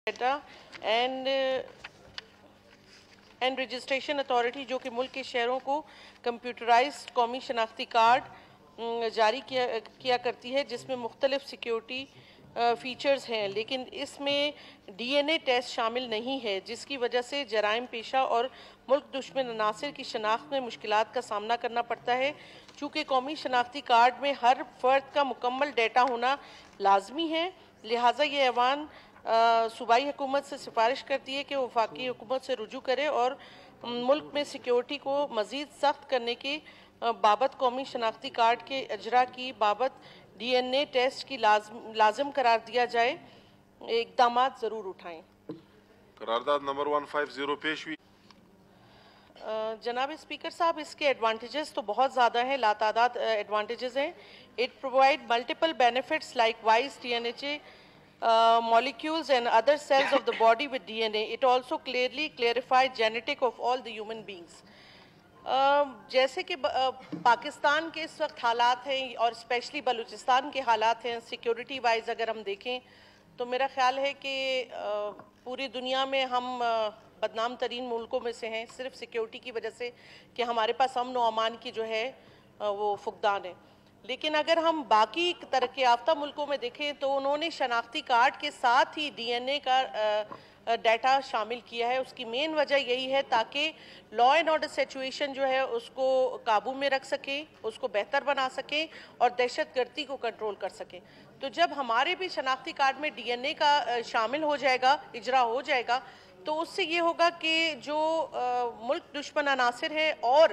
Data and registration authority جو کہ ملک کے شہروں کو کمپیوٹرائزڈ قومی شناختی کارڈ جاری کیا کرتی ہے، جس میں مختلف سیکیورٹی فیچرز ہیں، لیکن اس میں ڈی این اے ٹیسٹ شامل نہیں ہے، جس کی وجہ سے جرائم پیشہ اور ملک دشمن عناصر کی شناخت میں مشکلات کا سامنا کرنا پڑتا ہے۔ چونکہ قومی شناختی کارڈ میں ہر فرد کا مکمل ڈیٹا ہونا لازمی ہے، لہٰذا یہ ایوان صوبائی حکومت سے سفارش کرتی ہے کہ وہ وفاقی حکومت سے رجوع کرے اور ملک میں سیکیورٹی کو مزید سخت کرنے کی بابت قومی شناختی کارڈ کے اجرا کی بابت ڈی این اے ٹیسٹ کی لازم قرار دیا جائے، اقدامات ضرور اٹھائیں۔ قرارداد نمبر 150 پیش ہوئی۔ جناب اسپیکر صاحب، اس کے ایڈوانٹیجز تو بہت زیادہ ہیں، لاتعداد ایڈوانٹیجز ہیں۔ It provide multiple benefits like wise DNA molecules and other cells of the body with DNA. It also clearly clarifies genetic of all the human beings. جیسے کہ پاکستان کے اس وقت حالات ہیں اور اسپیشلی بلوچستان کے حالات ہیں، سیکیورٹی وائز اگر ہم دیکھیں تو میرا خیال ہے کہ پوری دنیا میں ہم بدنام ترین ملکوں میں سے ہیں، صرف سیکیورٹی کی وجہ سے کہ ہمارے پاس امن و امان کی جو ہے وہ فقدان ہے۔ لیکن اگر ہم باقی ترقی یافتہ ملکوں میں دیکھیں تو انہوں نے شناختی کارڈ کے ساتھ ہی ڈی این اے کا ڈیٹا شامل کیا ہے۔ اس کی مین وجہ یہی ہے تاکہ لا اینڈ آرڈر سچویشن جو ہے اس کو قابو میں رکھ سکیں، اس کو بہتر بنا سکیں اور دہشت گردی کو کنٹرول کر سکیں۔ تو جب ہمارے بھی شناختی کارڈ میں ڈی این اے کا شامل ہو جائے گا، اجرا ہو جائے گا، تو اس سے یہ ہوگا کہ جو ملک دشمن عناصر ہیں اور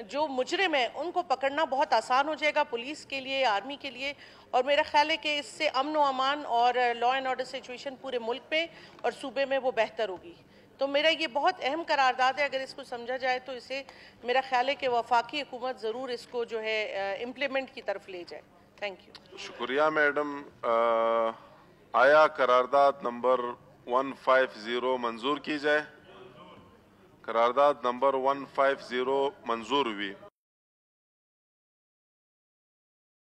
جو مجرم ہیں ان کو پکڑنا بہت آسان ہو جائے گا، پولیس کے لیے، آرمی کے لیے، اور میرا خیال ہے کہ اس سے امن و امان اور لا اینڈ آرڈر سچویشن پورے ملک میں اور صوبے میں وہ بہتر ہوگی۔ تو میرا یہ بہت اہم قرارداد ہے، اگر اس کو سمجھا جائے تو اسے میرا خیال ہے کہ وفاقی حکومت ضرور اس کو جو ہے امپلیمنٹ کی طرف لے جائے۔ Thank you. شکریہ میڈم۔ آیا قرارداد نمبر 150 منظور کی جائے؟ قرارداد نمبر 150 منظور ہوئی۔